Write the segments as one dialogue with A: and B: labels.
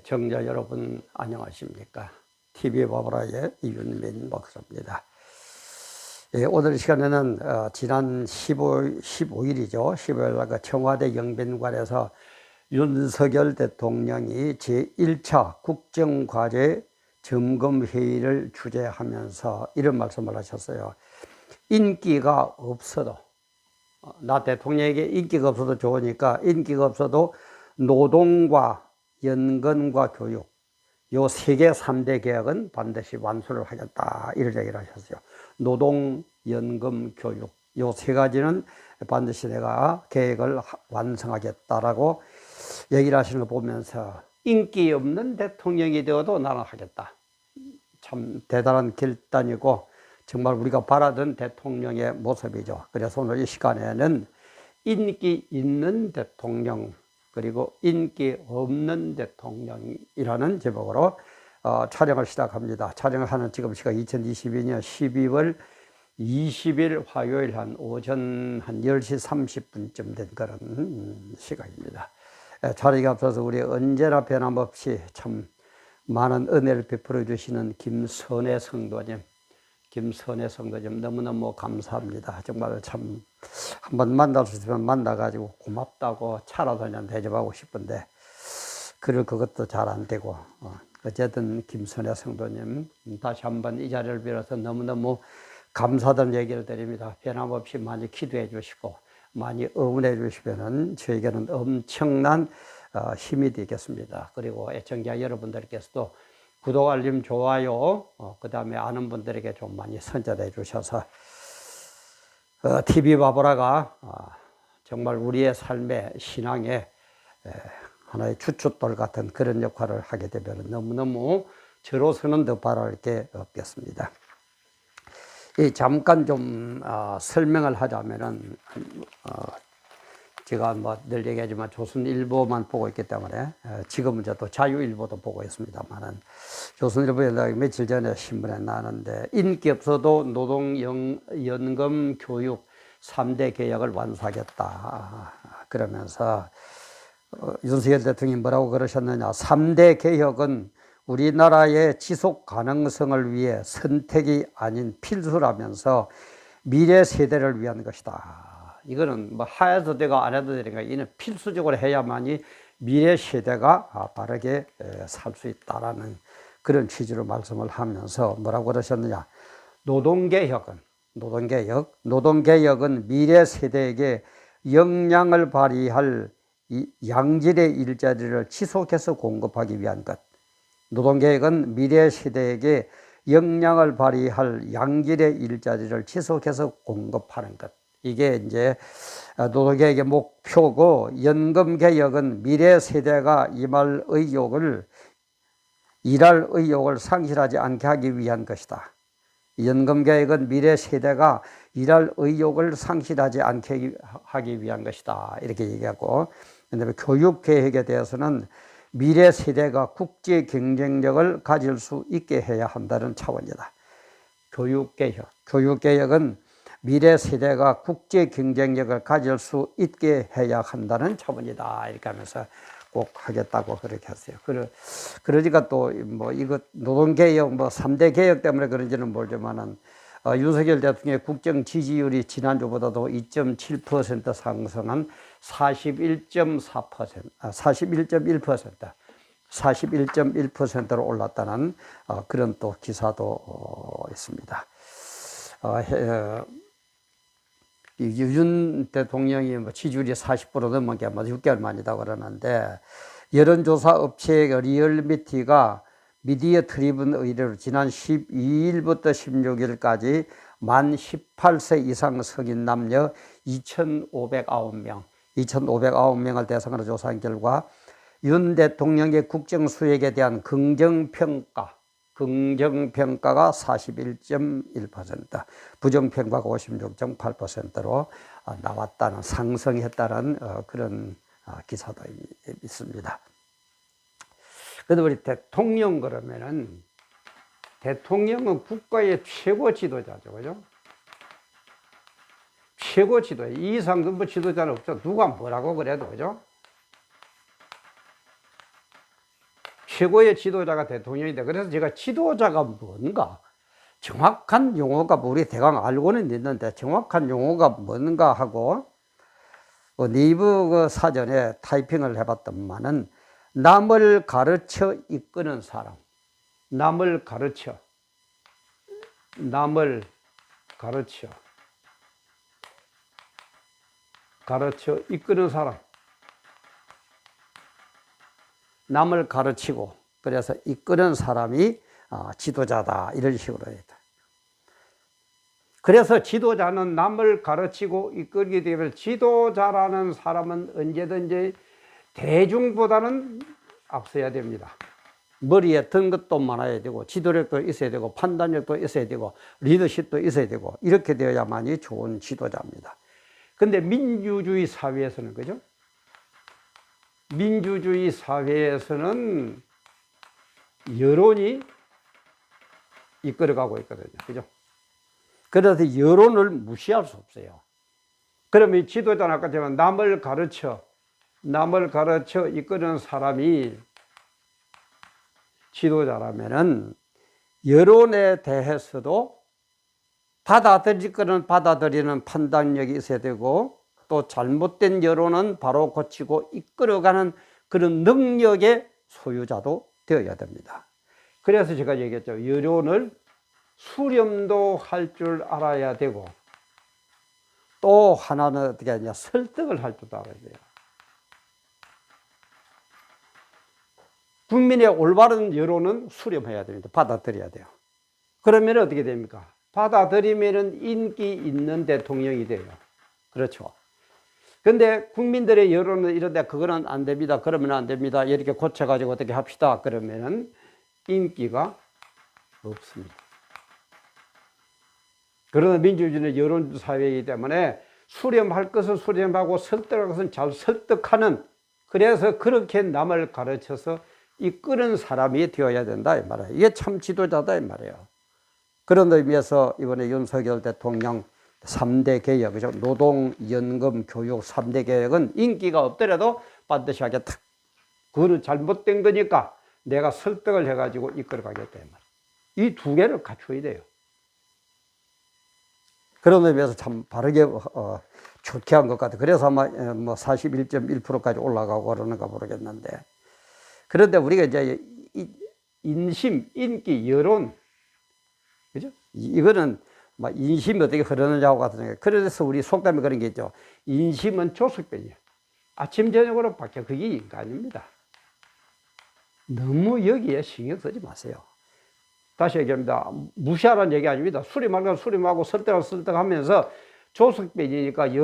A: 청자 여러분 안녕하십니까? TV 바보라의 이윤민 목사입니다. 오늘 시간에는 지난 15일이죠. 15일 날 청와대 영빈관에서 윤석열 대통령이 제1차 국정과제 점검회의를 주재하면서 이런 말씀을 하셨어요. 인기가 없어도, 나 대통령에게 인기가 없어도 좋으니까 인기가 없어도 노동과 연금과 교육, 요 세계 3대 개혁은 반드시 완수를 하겠다, 이런 얘기를 하셨어요. 노동, 연금, 교육, 요 세 가지는 반드시 내가 계획을 완성하겠다라고 얘기를 하시는 거 보면서 인기 없는 대통령이 되어도 나는 하겠다. 참 대단한 결단이고 정말 우리가 바라던 대통령의 모습이죠. 그래서 오늘 이 시간에는 인기 있는 대통령 그리고 인기 없는 대통령이라는 제목으로 촬영을 시작합니다. 촬영을 하는 지금 시각 2022년 12월 20일 화요일 한 오전 한 10시 30분쯤 된 그런 시각입니다. 촬영에 앞서서 우리 언제나 변함없이 참 많은 은혜를 베풀어 주시는 김선혜 성도님 너무너무 감사합니다. 정말 참 한번 만날 수 있으면 만나가지고 고맙다고 차라도 그냥 대접하고 싶은데 그것도 잘 안 되고 어쨌든 김선혜 성도님 다시 한번 이 자리를 빌어서 너무너무 감사하다는 얘기를 드립니다. 변함없이 많이 기도해 주시고 많이 응원해 주시면은 저에게는 엄청난 힘이 되겠습니다. 그리고 애청자 여러분들께서도 구독, 알림, 좋아요, 그 다음에 아는 분들에게 좀 많이 선전해 주셔서 TV 바보라가 정말 우리의 삶의 신앙의 하나의 주춧돌 같은 그런 역할을 하게 되면 너무너무 저로서는 더 바랄 게 없겠습니다. 잠깐 좀 설명을 하자면은 제가 늘 얘기하지만 조선일보만 보고 있기 때문에 지금은 저도 자유일보도 보고 있습니다만은 조선일보에 며칠 전에 신문에 나왔는데 인기 없어도 노동, 연금, 교육 3대 개혁을 완수하겠다 그러면서 윤석열 대통령이 뭐라고 그러셨느냐, 3대 개혁은 우리나라의 지속 가능성을 위해 선택이 아닌 필수라면서 미래 세대를 위한 것이다. 이거는 뭐 해도 되고 안 해도 되니까 이는 필수적으로 해야만이 미래 세대가 바르게 살 수 있다라는 그런 취지로 말씀을 하면서 뭐라고 그러셨느냐, 노동개혁은 미래 세대에게 역량을 발휘할 양질의 일자리를 지속해서 공급하기 위한 것. 노동개혁은 미래 세대에게 역량을 발휘할 양질의 일자리를 지속해서 공급하는 것. 이게 이제 노동개혁의 목표고, 연금개혁은 미래 세대가 일할 의욕을 상실하지 않게 하기 위한 것이다. 연금개혁은 미래 세대가 일할 의욕을 상실하지 않게 하기 위한 것이다. 이렇게 얘기하고, 그다음에 교육개혁에 대해서는 미래 세대가 국제 경쟁력을 가질 수 있게 해야 한다는 차원이다. 교육개혁은 미래 세대가 국제 경쟁력을 가질 수 있게 해야 한다는 차원이다. 이렇게 하면서 꼭 하겠다고 그렇게 했어요. 그러니까 또 이거 노동개혁 3대 개혁 때문에 그런지는 모르지만은 윤석열 대통령의 국정 지지율이 지난주보다도 2.7% 상승한 41.1%로 올랐다는 그런 또 기사도 있습니다. 윤 대통령이 지지율이 40% 넘은 게 6개월 만이다 그러는데, 여론조사 업체 리얼미티가 미디어 트리븐 의뢰로 지난 12일부터 16일까지 만 18세 이상 성인 남녀 2,509명을 대상으로 조사한 결과 윤 대통령의 국정 수행에 대한 긍정평가가 41.1%, 부정평가가 56.8%로 나왔다는, 상승했다는 그런 기사도 있습니다. 그런데 우리 대통령 그러면은, 대통령은 국가의 최고 지도자죠, 그죠? 최고 지도자. 이 이상 지도자는 없죠. 누가 뭐라고 그래도, 그죠? 최고의 지도자가 대통령이다. 그래서 제가 지도자가 뭔가, 정확한 용어가 우리 대강 알고는 있는데 정확한 용어가 뭔가 하고 네이버 사전에 타이핑을 해봤더만은 남을 가르쳐 이끄는 사람, 남을 가르쳐 이끄는 사람, 남을 가르치고 그래서 이끄는 사람이 지도자다, 이런 식으로 해야 돼. 그래서 지도자는 남을 가르치고 이끌게 되면 지도자라는 사람은 언제든지 대중보다는 앞서야 됩니다. 머리에 든 것도 많아야 되고 지도력도 있어야 되고 판단력도 있어야 되고 리더십도 있어야 되고 이렇게 되어야만이 좋은 지도자입니다. 근데 민주주의 사회에서는, 그죠? 민주주의 사회에서는 여론이 이끌어가고 있거든요. 그죠? 그래서 여론을 무시할 수 없어요. 그러면 이 지도자는 아까 제가 남을 가르쳐 이끄는 사람이 지도자라면은 여론에 대해서도 받아들일 거는 받아들이는 판단력이 있어야 되고 또 잘못된 여론은 바로 고치고 이끌어가는 그런 능력의 소유자도 되어야 됩니다. 그래서 제가 얘기했죠. 여론을 수렴도 할 줄 알아야 되고 또 하나는 어떻게 하냐, 설득을 할 줄도 알아야 돼요. 국민의 올바른 여론은 수렴해야 됩니다. 받아들여야 돼요. 그러면 어떻게 됩니까? 받아들이면 인기 있는 대통령이 돼요. 그렇죠. 근데 국민들의 여론은 이런데 그거는 안 됩니다. 그러면 안 됩니다. 이렇게 고쳐가지고 어떻게 합시다. 그러면은 인기가 없습니다. 그러나 민주주의는 여론사회이기 때문에 수렴할 것은 수렴하고 설득할 것은 잘 설득하는, 그래서 그렇게 남을 가르쳐서 이끄는 사람이 되어야 된다, 이 말이에요. 이게 참 지도자다, 이 말이에요. 그런 의미에서 이번에 윤석열 대통령 3대 개혁, 그죠? 노동, 연금, 교육 3대 개혁은 인기가 없더라도 반드시 하겠다. 그거는 잘못된 거니까 내가 설득을 해가지고 이끌어가겠다, 이 말이에요. 이 두 개를 갖춰야 돼요. 그런 의미에서 참 바르게 좋게 한 것 같아요. 그래서 아마 뭐 41.1%까지 올라가고 그러는가 모르겠는데. 그런데 우리가 이제 인심, 인기, 여론, 그죠? 이거는 막 인심이 어떻게 흐르느냐고 같은 거. 그래서 우리 속담에 그런 게 있죠. 인심은 조숙변이에요. 아침 저녁으로 바뀌어. 그게 인간입니다. 너무 여기에 신경 쓰지 마세요. 다시 얘기합니다. 무시하라는 얘기 아닙니다. 수렴하면 수렴하고 설득하면서 조숙변이니까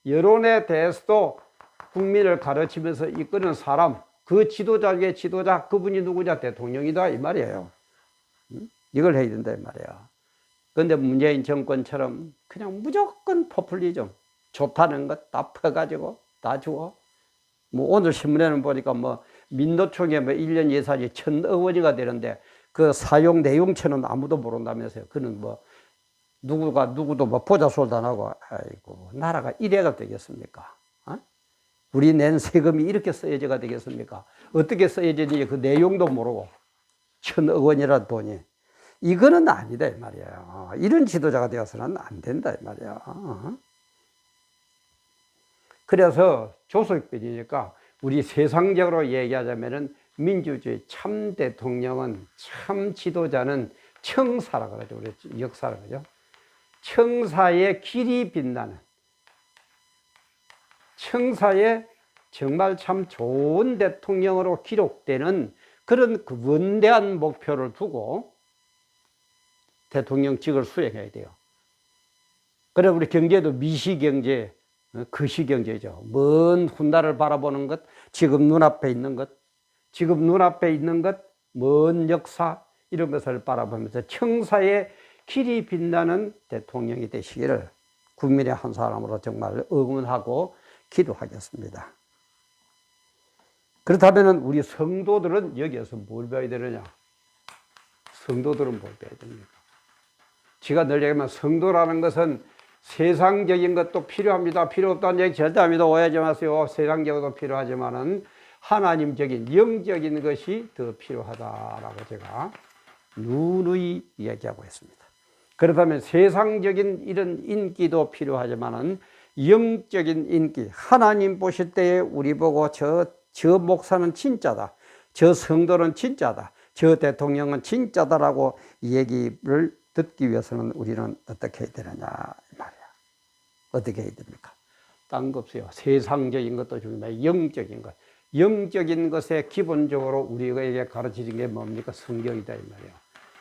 A: 여론에 대해서도 국민을 가르치면서 이끄는 사람, 그 지도자의 지도자, 그분이 누구냐? 대통령이다, 이 말이에요. 이걸 해야 된다, 이 말이에요. 그런데 문재인 정권처럼 그냥 무조건 포퓰리즘, 좋다는 것 다 퍼가지고 다 주고, 뭐 오늘 신문에는 보니까 뭐 민노총에 뭐 1년 예산이 1,000억 원이가 되는데 그 사용 내용처는 아무도 모른다면서요. 그는 뭐 누구도 뭐 보자솔도 안 하고, 아이고, 나라가 이래가 되겠습니까? 어? 우리 낸 세금이 이렇게 써야지가 되겠습니까? 어떻게 써야지는지 그 내용도 모르고 1,000억 원이라는 돈이. 이거는 아니다, 이 말이에요. 이런 지도자가 되어서는 안 된다, 이 말이에요. 그래서 조속변이니까 우리 세상적으로 얘기하자면은 민주주의 참 대통령은, 참 지도자는 청사라 그러죠. 우리 역사라 그러죠. 청사의 길이 빛나는, 청사에 정말 참 좋은 대통령으로 기록되는 그런 원대한 목표를 두고 대통령직을 수행해야 돼요. 그래 우리 경제도 미시경제, 거시경제죠. 먼 훗날을 바라보는 것, 지금 눈앞에 있는 것, 먼 역사, 이런 것을 바라보면서 청사의 길이 빛나는 대통령이 되시기를 국민의 한 사람으로 정말 응원하고 기도하겠습니다. 그렇다면 우리 성도들은 여기에서 뭘 배워야 되느냐? 성도들은 뭘 배워야 됩니까? 제가 늘 얘기하면 성도라는 것은 세상적인 것도 필요합니다. 필요 없다는 얘기 절대 합니다. 오해하지 마세요. 세상적으로도 필요하지만은 하나님적인 영적인 것이 더 필요하다라고 제가 누누이 얘기하고 있습니다. 그렇다면 세상적인 이런 인기도 필요하지만은 영적인 인기, 하나님 보실 때에 우리 보고 저 목사는 진짜다, 저 성도는 진짜다, 저 대통령은 진짜다라고 얘기를 듣기 위해서는 우리는 어떻게 해야 되느냐 말이야. 어떻게 해야 됩니까? 딴 거 없어요. 세상적인 것도 중요해. 영적인 것. 영적인 것에 기본적으로 우리에게 가르치는 게 뭡니까? 성경이다 이 말이에요.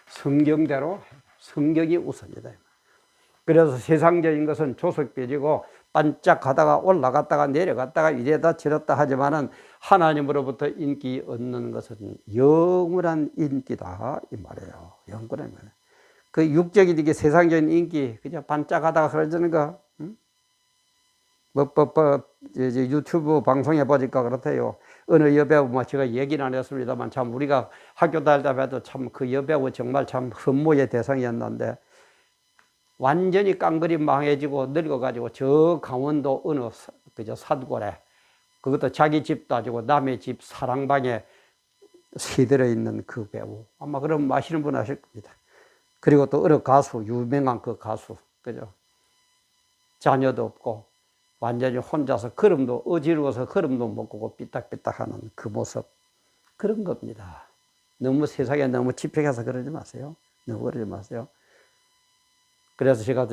A: 성경대로 성경이 우선이다. 그래서 세상적인 것은 조석배지고 반짝하다가 올라갔다가 내려갔다가 이래다 저랬다 하지만은 하나님으로부터 인기 얻는 것은 영원한 인기다 이 말이에요. 영원한 인기. 그 육적인 게 세상적인 인기 그냥 반짝하다가 흐려지는 거. 응? 이제 유튜브 방송에 보니까 그렇대요. 어느 여배우 뭐 제가 얘기는 안 했습니다만 참 우리가 학교 다닐 때도 참 그 여배우 정말 참 흠모의 대상이었는데 완전히 깡그리 망해지고 늙어가지고 저 강원도 어느 그저 산골에 그것도 자기 집도 아니고 남의 집 사랑방에 새들어 있는 그 배우 아마 그럼 아시는 분 아실 겁니다. 그리고 또 어느 가수 유명한 그 가수 그죠? 자녀도 없고 완전히 혼자서 걸음도 어지러워서 걸음도 못 걷고 삐딱삐딱하는 그 모습 그런 겁니다. 너무 세상에 너무 집착해서 그러지 마세요. 너무 그러지 마세요. 그래서 제가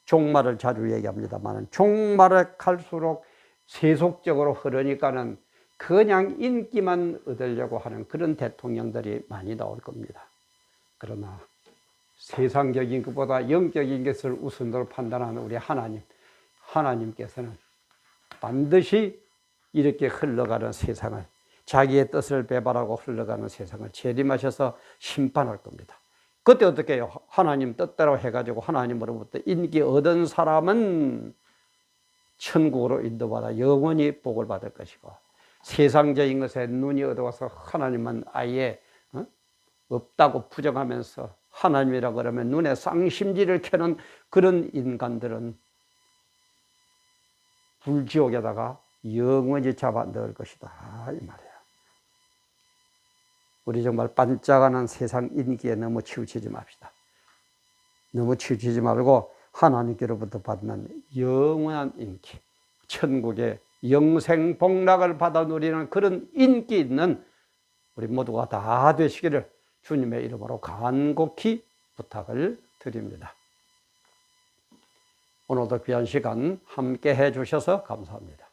A: 종말을 자주 얘기합니다만 종말을 갈수록 세속적으로 흐르니까는 그냥 인기만 얻으려고 하는 그런 대통령들이 많이 나올 겁니다. 그러나 세상적인 것보다 영적인 것을 우선으로 판단하는 우리 하나님께서는 반드시 이렇게 흘러가는 세상을 자기의 뜻을 배반하고 흘러가는 세상을 재림하셔서 심판할 겁니다. 그때 어떻게 해요? 하나님 뜻대로 해가지고 하나님으로부터 인기 얻은 사람은 천국으로 인도받아 영원히 복을 받을 것이고 세상적인 것에 눈이 어두워서 하나님만 아예 없다고 부정하면서 하나님이라 그러면 눈에 쌍심지를 켜는 그런 인간들은 불지옥에다가 영원히 잡아 넣을 것이다 이 말이에요. 우리 정말 반짝하는 세상 인기에 너무 치우치지 맙시다. 너무 치우치지 말고 하나님께로부터 받는 영원한 인기, 천국의 영생 복락을 받아 누리는 그런 인기 있는 우리 모두가 다 되시기를 주님의 이름으로 간곡히 부탁을 드립니다. 오늘도 귀한 시간 함께 해 주셔서 감사합니다.